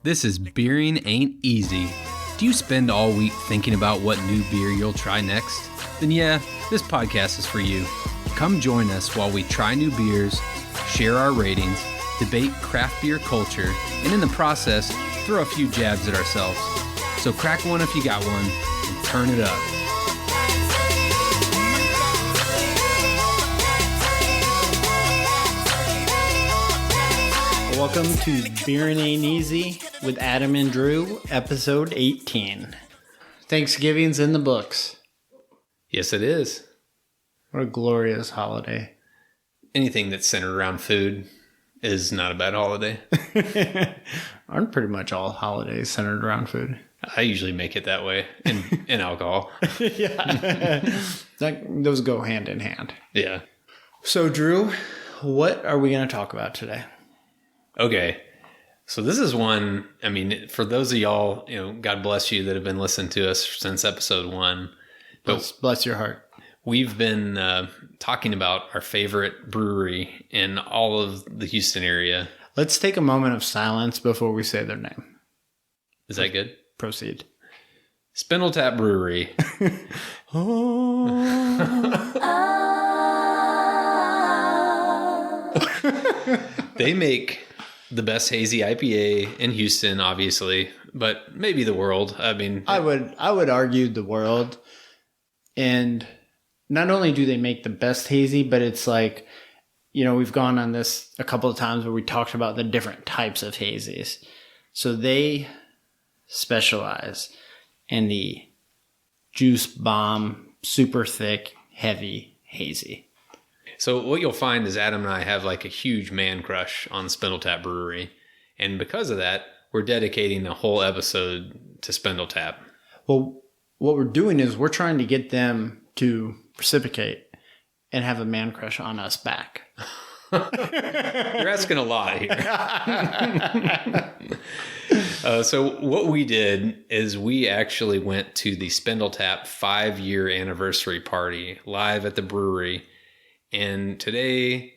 This is Beering Ain't Easy. Do you spend all week thinking about what new beer you'll try next? Then yeah, this podcast is for you. Come join us while we try new beers, share our ratings, debate craft beer culture, and in the process, throw a few jabs at ourselves. So crack one if you got one, and turn it up. Welcome to Beering Ain't Easy with Adam and Drew, episode 18. Thanksgiving's in the books. Yes, it is. What a glorious holiday. Anything that's centered around food is not a bad holiday. Aren't pretty much all holidays centered around food? I usually make it that way, and alcohol. Yeah. Those go hand in hand. Yeah. So, Drew, what are we going to talk about today? Okay. So this is one, I mean, for those of y'all, God bless you that have been listening to us since episode 1. But bless your heart. We've been talking about our favorite brewery in all of the Houston area. Let's take a moment of silence before we say their name. Is that good? Proceed. Spindletap Brewery. They make the best hazy IPA in Houston, obviously, but maybe the world. I mean, I would argue the world. And not only do they make the best hazy, but it's like, we've gone on this a couple of times where we talked about the different types of hazies. So they specialize in the juice bomb, super thick, heavy hazy. So what you'll find is Adam and I have like a huge man crush on Spindletap Brewery. And because of that, we're dedicating a whole episode to Spindletap. Well, what we're doing is we're trying to get them to reciprocate and have a man crush on us back. You're asking a lot here. So what we did is we actually went to the Spindletap 5-year anniversary party live at the brewery. And today,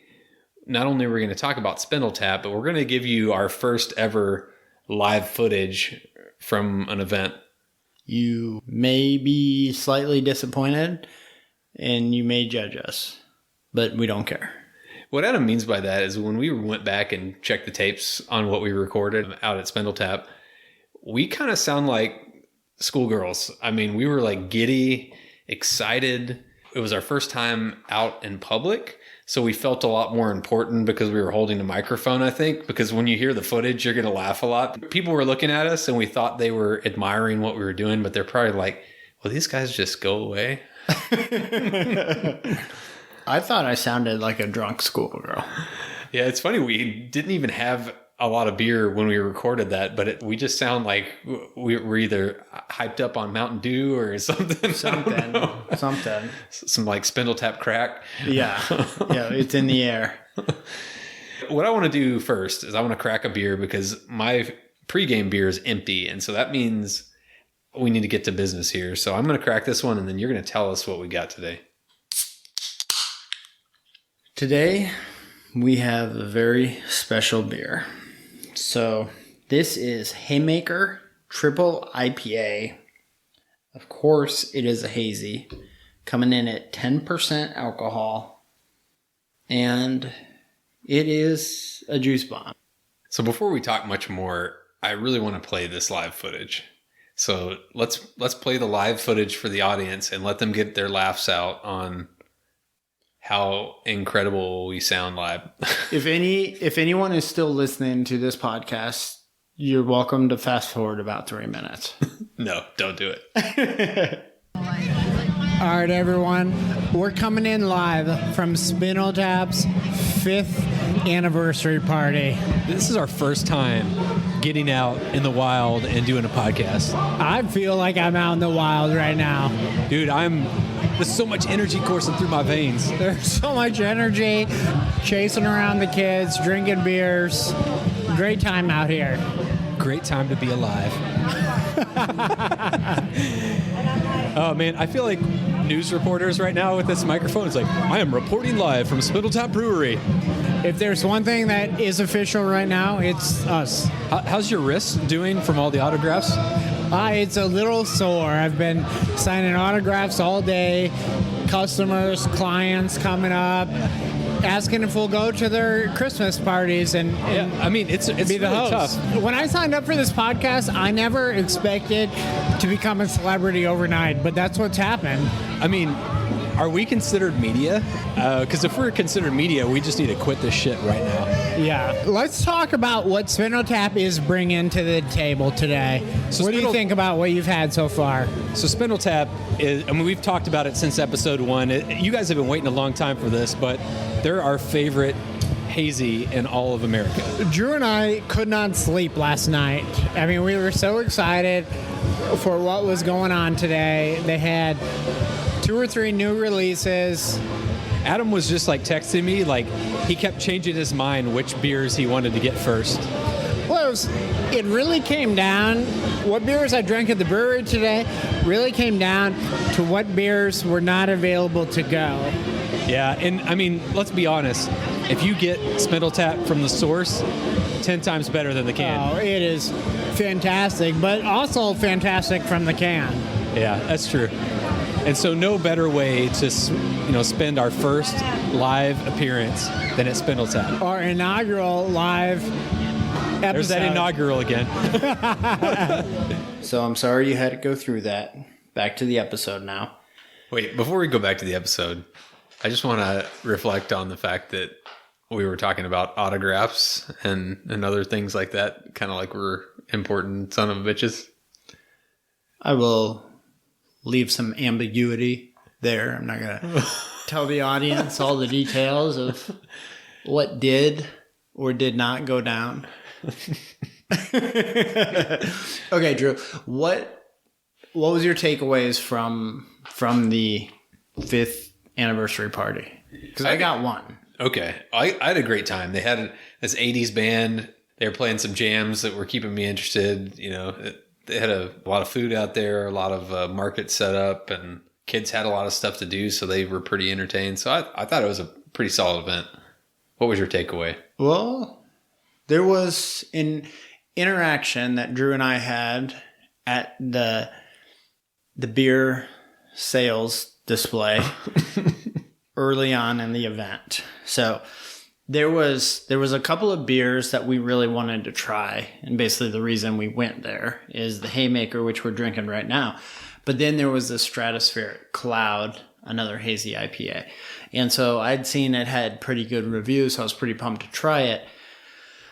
not only are we going to talk about Spindletap, but we're going to give you our first ever live footage from an event. You may be slightly disappointed and you may judge us, but we don't care. What Adam means by that is when we went back and checked the tapes on what we recorded out at Spindletap, we kind of sound like schoolgirls. I mean, we were like giddy, excited. It was our first time out in public, so we felt a lot more important because we were holding a microphone, I think, because when you hear the footage, you're going to laugh a lot. People were looking at us and we thought they were admiring what we were doing, but they're probably like, well, these guys just go away. I thought I sounded like a drunk schoolgirl. Yeah, it's funny. We didn't even have a lot of beer when we recorded that, but we just sound like we're either hyped up on Mountain Dew or something. Something. Some like Spindletap crack. Yeah, it's in the air. What I want to do first is I want to crack a beer because my pregame beer is empty. And so that means we need to get to business here. So I'm going to crack this one and then you're going to tell us what we got today. Today, we have a very special beer. So this is Haymaker Triple IPA. Of course, it is a hazy, coming in at 10% alcohol, and it is a juice bomb. So before we talk much more, I really want to play this live footage. So let's play the live footage for the audience and let them get their laughs out on how incredible we sound live. If anyone is still listening to this podcast, you're welcome to fast forward about 3 minutes. No, don't do it. All right, everyone. We're coming in live from Spindletap's 5th anniversary party. This is our first time getting out in the wild and doing a podcast. I feel like I'm out in the wild right now. Dude, there's so much energy coursing through my veins. There's so much energy, chasing around the kids, drinking beers. Great time out here. Great time to be alive. Oh, man, I feel like news reporters right now with this microphone. It's like, I am reporting live from Spindletap Brewery. If there's one thing that is official right now, it's us. How's your wrist doing from all the autographs? It's a little sore. I've been signing autographs all day. Customers, clients coming up, asking if we'll go to their Christmas parties and I mean, it's be the really host. tough. When I signed up for this podcast, I never expected to become a celebrity overnight, but that's what's happened. I mean, are we considered media? Because if we're considered media, we just need to quit this shit right now. Yeah. Let's talk about what Spindle Tap is bringing to the table today. So what do you think about what you've had so far? So Spindle Tap is, I mean, we've talked about it since episode 1. You guys have been waiting a long time for this, but they're our favorite hazy in all of America. Drew and I could not sleep last night. I mean, we were so excited for what was going on today. They had 2 or 3 new releases. Adam was just like texting me, like he kept changing his mind which beers he wanted to get first. Well, it really came down, what beers I drank at the brewery today really came down to what beers were not available to go. Yeah, and I mean, let's be honest. If you get Spindle Tap from the source, 10 times better than the can. Oh, it is fantastic, but also fantastic from the can. Yeah, that's true. And so no better way to, spend our first live appearance than at Spindle Tap. Our inaugural live episode. There's that inaugural again. So I'm sorry you had to go through that. Back to the episode now. Wait, before we go back to the episode, I just want to reflect on the fact that we were talking about autographs and other things like that, kind of like we're important son of bitches. I will leave some ambiguity there. I'm not going to tell the audience all the details of what did or did not go down. Okay, Drew, what was your takeaways from the 5th anniversary party? Because I got one. Okay. I had a great time. They had this 80s band. They were playing some jams that were keeping me interested. They had a lot of food out there, a lot of markets set up, and kids had a lot of stuff to do, so they were pretty entertained. So I thought it was a pretty solid event. What was your takeaway? Well, there was an interaction that Drew and I had at the beer sales display early on in the event. So there was a couple of beers that we really wanted to try, and basically the reason we went there is the Haymaker, which we're drinking right now. But then there was the Stratospheric Cloud, another hazy IPA. And so I'd seen it had pretty good reviews, so I was pretty pumped to try it.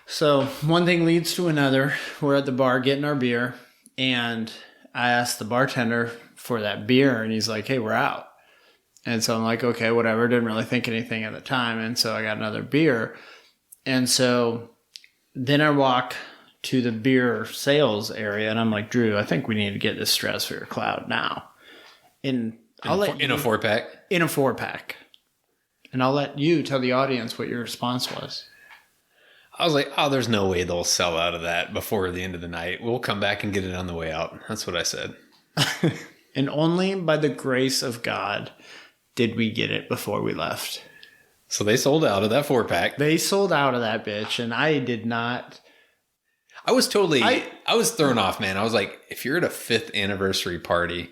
So one thing leads to another. We're at the bar getting our beer, and I asked the bartender for that beer, and he's like, "Hey, we're out." And so I'm like, okay, whatever. Didn't really think anything at the time. And so I got another beer. And so then I walk to the beer sales area, and I'm like, Drew, I think we need to get this Stratosphere Cloud now. In a 4-pack? In a 4-pack. And I'll let you tell the audience what your response was. I was like, oh, there's no way they'll sell out of that before the end of the night. We'll come back and get it on the way out. That's what I said. And only by the grace of God did we get it before we left. So they sold out of that 4-pack. They sold out of that bitch, and I did not. I was thrown off, man. I was like, if you're at a 5th anniversary party,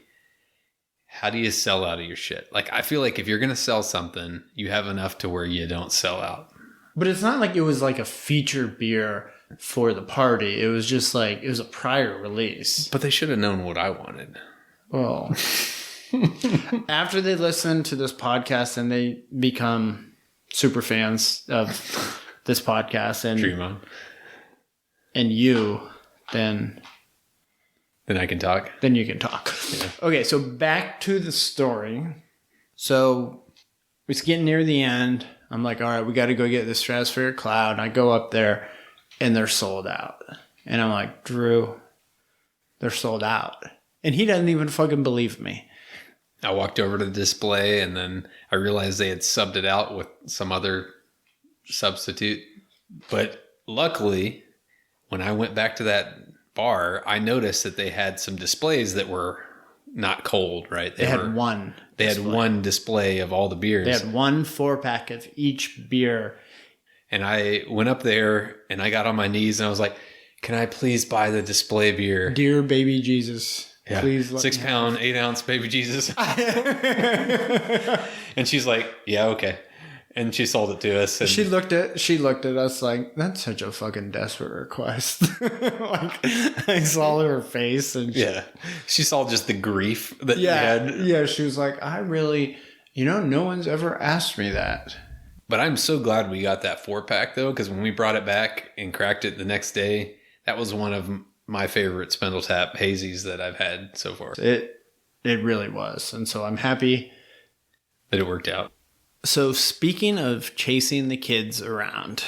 how do you sell out of your shit? Like, I feel like if you're going to sell something, you have enough to where you don't sell out. But it's not like it was like a feature beer for the party. It was just like, it was a prior release. But they should have known what I wanted. Well, after they listen to this podcast and they become super fans of this podcast Dream on. And you, then I can talk. Then you can talk. Yeah. Okay, so back to the story. So it's getting near the end. I'm like, all right, we got to go get the Stratospheric Cloud. And I go up there, and they're sold out. And I'm like, Drew, they're sold out. And he doesn't even fucking believe me. I walked over to the display, and then I realized they had subbed it out with some other substitute. But luckily, when I went back to that bar, I noticed that they had some displays that were not cold, right? They had one. They had one display of all the beers. They had one 4-pack of each beer. And I went up there and I got on my knees and I was like, can I please buy the display beer? Dear baby Jesus, Yeah. please let 6 me pound, 8 ounce baby Jesus. And she's like, yeah, okay. And she sold it to us. And She looked at us like, that's such a fucking desperate request. Like, I saw her face and yeah, she saw just the grief that you yeah, had. yeah. She was like, I really, no one's ever asked me that. But I'm so glad we got that 4-pack though, because when we brought it back and cracked it the next day, that was one of my favorite Spindletap hazies that I've had so far. It really was. And so I'm happy That it worked out. So speaking of chasing the kids around,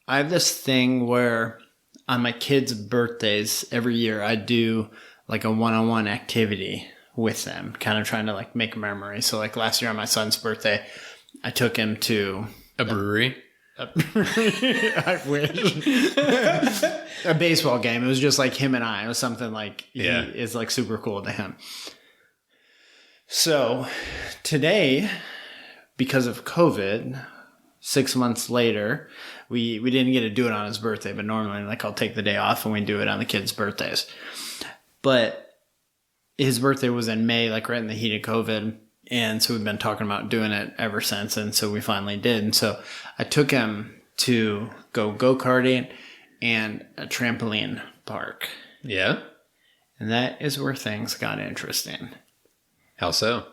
I have this thing where on my kids' birthdays every year I do like a one-on-one activity with them, kind of trying to like make a memory. So like last year on my son's birthday, I took him to A brewery. I wish. A baseball game. It was just like him and I. It was something like Yeah. he is like super cool to him. So today, because of COVID, 6 months later, we didn't get to do it on his birthday, but normally like I'll take the day off and we do it on the kids' birthdays. But his birthday was in May, like right in the heat of COVID. And so we've been talking about doing it ever since. And so we finally did. And so I took him to go-karting and a trampoline park. Yeah. And that is where things got interesting. How so?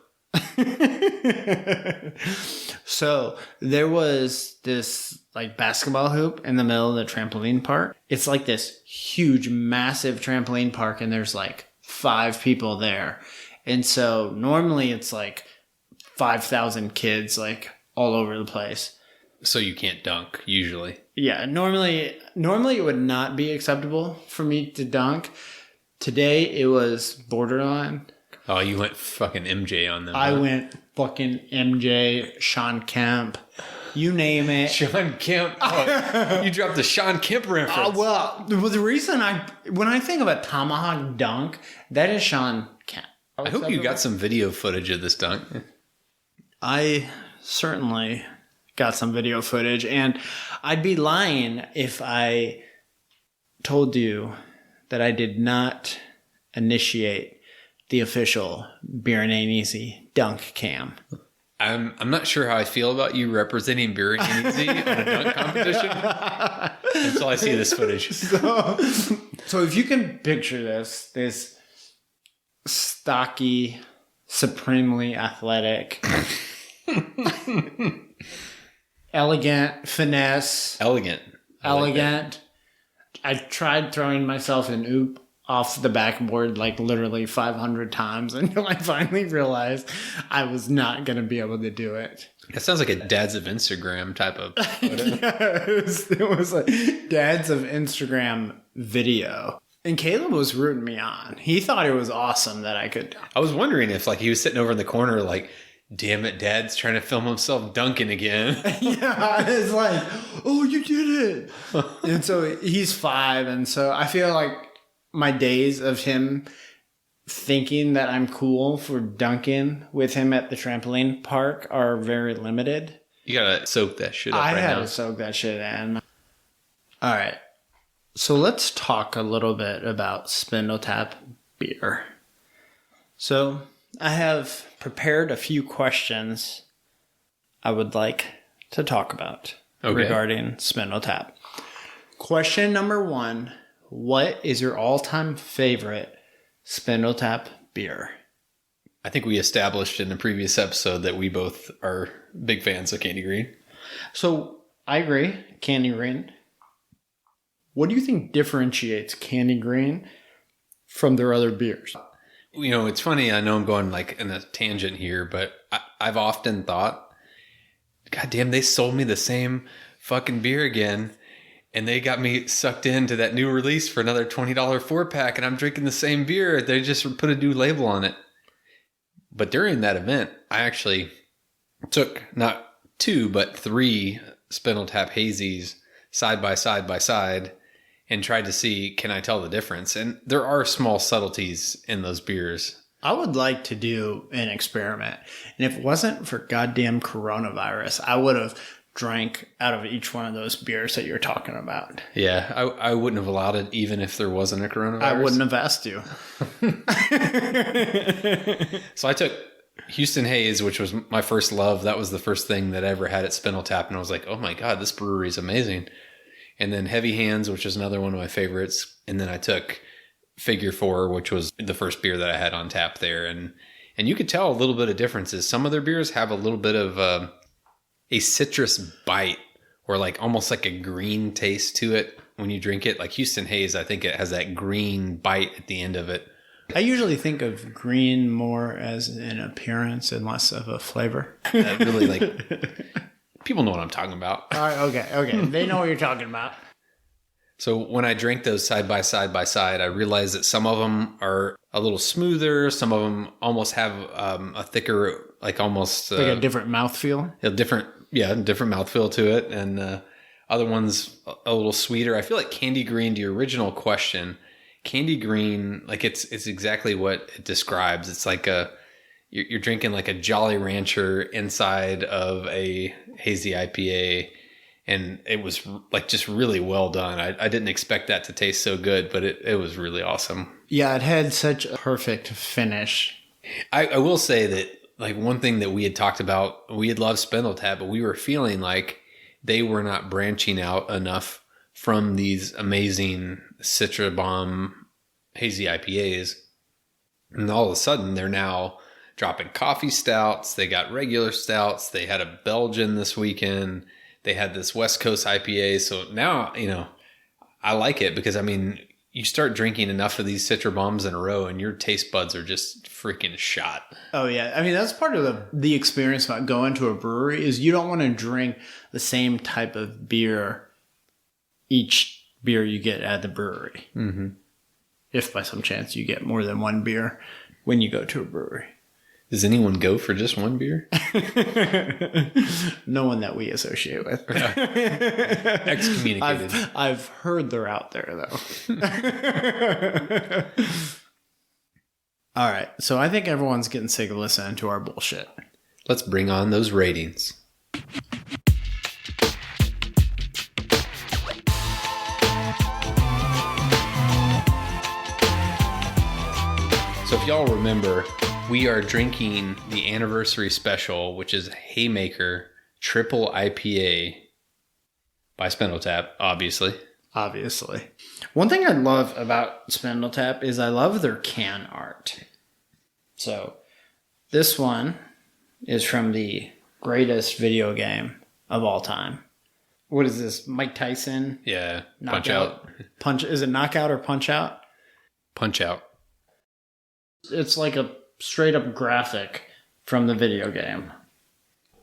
So there was this like basketball hoop in the middle of the trampoline park. It's like this huge, massive trampoline park, and there's like 5 people there. And so normally it's like 5,000 kids like all over the place. So you can't dunk usually. Yeah, normally it would not be acceptable for me to dunk. Today it was borderline. Oh, you went fucking MJ on them. I huh? went fucking MJ, Sean Kemp, you name it. Sean Kemp. Oh, you dropped the Sean Kemp reference. Well, the reason when I think of a tomahawk dunk, that is Sean Kemp. I hope you got some video footage of this dunk. I certainly got some video footage, and I'd be lying if I told you that I did not initiate the official Beer and Ain't Easy dunk cam. I'm not sure how I feel about you representing Beer and Easy on a dunk competition until I see this footage. So if you can picture this stocky, supremely athletic, elegant, finesse, Elegant. elegant. I tried throwing myself an oop off the backboard like literally 500 times until I finally realized I was not going to be able to do it. That sounds like a Dads of Instagram type of photo. Yeah, it was like Dads of Instagram video. And Caleb was rooting me on. He thought it was awesome that I could. I was wondering if like he was sitting over in the corner like, damn it, Dad's trying to film himself dunking again. Yeah, it's like, oh, you did it. And so he's 5. And so I feel like my days of him thinking that I'm cool for dunking with him at the trampoline park are very limited. You gotta soak that shit up I right had now. to soak that shit in. All right. So let's talk a little bit about Spindletap beer. So I have prepared a few questions I would like to talk about regarding Spindletap. Question number 1. What is your all-time favorite Spindletap beer? I think we established in a previous episode that we both are big fans of Candy Green. So I agree, Candy Green. What do you think differentiates Candy Green from their other beers? You know, it's funny. I know I'm going like in a tangent here, but I've often thought, God damn, they sold me the same fucking beer again. And they got me sucked into that new release for another $20 4-pack, and I'm drinking the same beer. They just put a new label on it. But during that event, I actually took not 2, but 3 Spindletap hazies side by side and tried to see, can I tell the difference? And there are small subtleties in those beers. I would like to do an experiment. And if it wasn't for goddamn coronavirus, I would have drank out of each one of those beers that you're talking about. Yeah, I wouldn't have allowed it even if there wasn't a coronavirus. I wouldn't have asked you. So I took Houston Hayes, which was my first love. That was the first thing that I ever had at Spindle Tap. And I was like, oh my God, this brewery is amazing. And then Heavy Hands, which is another one of my favorites. And then I took Figure 4, which was the first beer that I had on tap there. And you could tell a little bit of differences. Some of their beers have a little bit of a citrus bite, or like almost like a green taste to it when you drink it. Like Houston Hayes, I think it has that green bite at the end of it. I usually think of green more as an appearance and less of a flavor. Really, like, people know what I'm talking about. All right, okay. They know what you're talking about. So when I drank those side by side, I realized that some of them are a little smoother. Some of them almost have a thicker, like almost Like a different mouthfeel. different mouthfeel to it. And other ones a little sweeter. I feel like Candy Green, to your original question, Candy Green, like it's exactly what it describes. It's like you're drinking like a Jolly Rancher inside of a hazy IPA. And it was like just really well done. I didn't expect that to taste so good, but it was really awesome. Yeah, it had such a perfect finish. I will say that, like, one thing that we had talked about, we had loved Spindle Tap, but we were feeling like they were not branching out enough from these amazing Citra Bomb hazy IPAs. And all of a sudden, they're now dropping coffee stouts. They got regular stouts. They had a Belgian this weekend. They had this West Coast IPA. So now, I like it because, I mean, you start drinking enough of these Citra Bombs in a row and your taste buds are just freaking shot. Oh, yeah. I mean, that's part of the experience about going to a brewery is you don't want to drink the same type of beer each beer you get at the brewery. Mm-hmm. If by some chance you get more than one beer when you go to a brewery. Does anyone go for just one beer? No one that we associate with. Excommunicated. I've heard they're out there, though. All right. So I think everyone's getting sick of listening to our bullshit. Let's bring on those ratings. So if y'all remember, we are drinking the anniversary special, which is Haymaker Triple IPA by Spindle Tap, obviously. Obviously. One thing I love about Spindle Tap is I love their can art. So this one is from the greatest video game of all time. What is this? Mike Tyson? Yeah. Knockout. Punch. Is it Knockout or Punch Out? Punch Out. It's like a straight up graphic from the video game.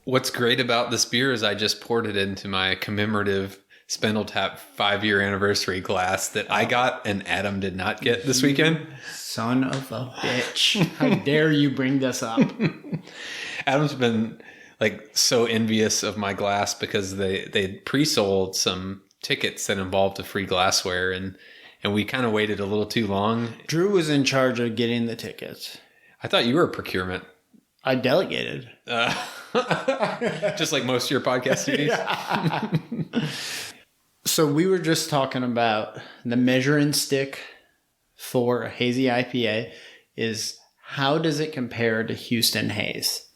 What's great about this beer is I just poured it into my commemorative Spindle Tap 5-year anniversary glass that I got and Adam did not get this weekend. Son of a bitch. How dare you bring this up? Adam's been like so envious of my glass because they pre-sold some tickets that involved a free glassware and we kind of waited a little too long. Drew was in charge of getting the tickets. I thought you were procurement. I delegated. Just like most of your podcast duties. So we were just talking about the measuring stick for a hazy IPA is how does it compare to Houston Haze?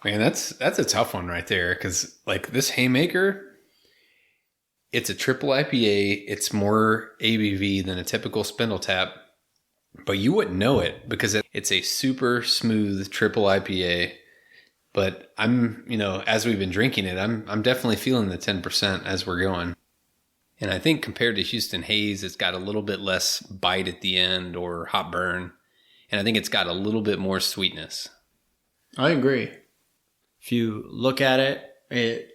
Man, that's a tough one right there because like this Haymaker, it's a triple IPA. It's more ABV than a typical Spindle Tap, but you wouldn't know it because it's a super smooth triple IPA. But I'm, as we've been drinking it, I'm definitely feeling the 10% as we're going. And I think compared to Houston Haze, it's got a little bit less bite at the end or hot burn. And I think it's got a little bit more sweetness. I agree. If you look at it, it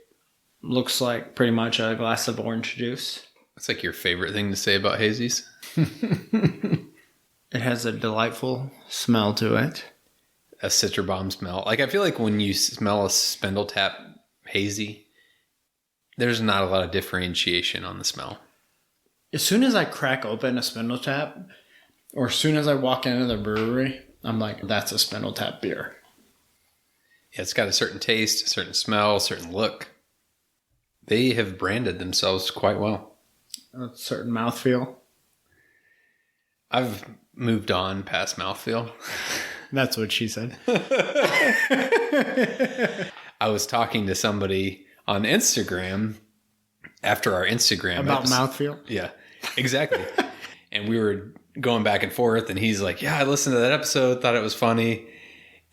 looks like pretty much a glass of orange juice. That's like your favorite thing to say about hazies. It has a delightful smell to it. A Citra Bomb smell. Like I feel like when you smell a Spindle Tap hazy, there's not a lot of differentiation on the smell. As soon as I crack open a Spindle Tap, or as soon as I walk into the brewery, I'm like, that's a Spindle Tap beer. Yeah, it's got a certain taste, a certain smell, a certain look. They have branded themselves quite well. A certain mouthfeel. I've moved on past mouthfeel. That's what she said. I was talking to somebody on Instagram after our Instagram About episode. mouthfeel? Yeah, exactly. And we were going back and forth, and he's like, yeah, I listened to that episode, thought it was funny.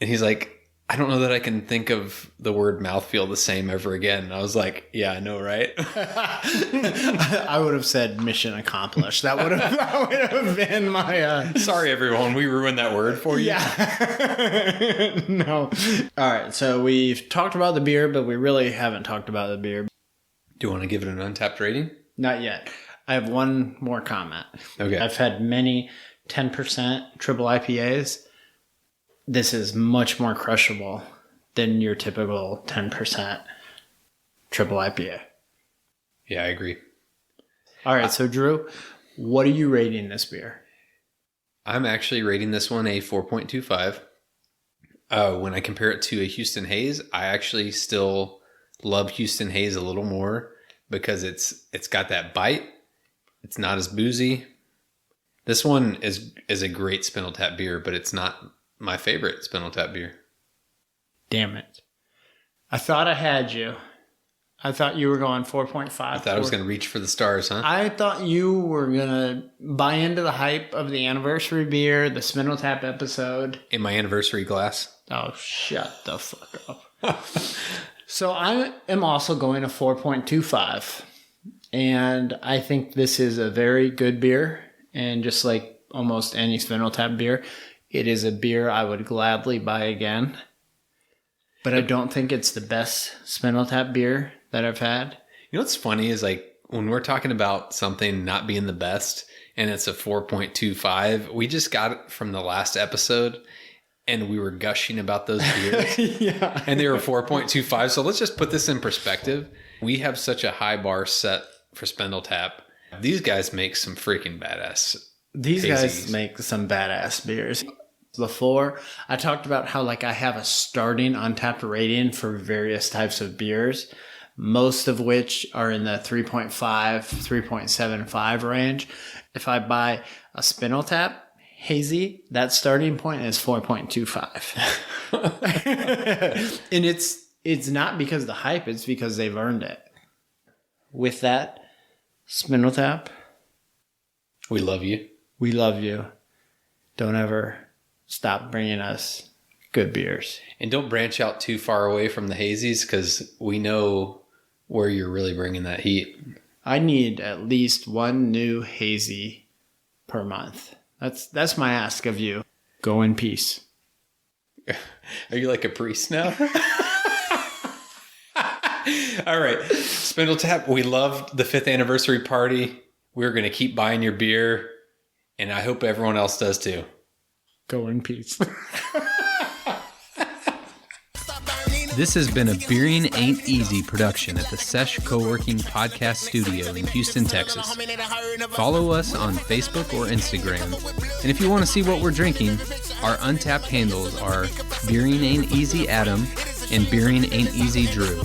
And he's like, I don't know that I can think of the word mouthfeel the same ever again. And I was like, yeah, I know, right? I would have said mission accomplished. That would have been my... Sorry, everyone. We ruined that word for you. Yeah. No. All right. So we've talked about the beer, but we really haven't talked about the beer. Do you want to give it an Untapped rating? Not yet. I have one more comment. Okay. I've had many 10% triple IPAs. This is much more crushable than your typical 10% triple IPA. Yeah, I agree. All right. So Drew, what are you rating this beer? I'm actually rating this one a 4.25. When I compare it to a Houston Haze, I actually still love Houston Haze a little more because it's got that bite. It's not as boozy. This one is a great Spindle Tap beer, but it's not my favorite Spindle Tap beer. Damn it. I thought I had you. I thought you were going 4.5. I thought I was going to reach for the stars, huh? I thought you were going to buy into the hype of the anniversary beer, the Spindle Tap episode. In my anniversary glass. Oh, shut the fuck up. So I am also going to 4.25. And I think this is a very good beer. And just like almost any Spindle Tap beer, it is a beer I would gladly buy again. But I don't think it's the best Spindle Tap beer that I've had. You know what's funny is like when we're talking about something not being the best and it's a 4.25, we just got it from the last episode and we were gushing about those beers. Yeah. And they were 4.25. So let's just put this in perspective. We have such a high bar set for Spindle Tap. These guys make some freaking badass. These guys hazies. make some badass beers. Before, I talked about how like I have a starting Untapped rating for various types of beers, most of which are in the 3.5, 3.75 range. If I buy a Spindle Tap hazy, that starting point is 4.25. And it's not because of the hype, it's because they've earned it. With that, Spindle Tap, We love you. we love you. Don't ever stop bringing us good beers. And don't branch out too far away from the hazies because we know where you're really bringing that heat. I need at least one new hazy per month. That's my ask of you. Go in peace. Are you like a priest now? All right. Spindle Tap, we loved the 5th anniversary party. We're going to keep buying your beer, and I hope everyone else does too. Go in peace. This has been a Beering Ain't Easy production at the Sesh Co-working Podcast Studio in Houston, Texas. Follow us on Facebook or Instagram. And if you want to see what we're drinking, our Untapped handles are Beering Ain't Easy Adam and Beering Ain't Easy Drew.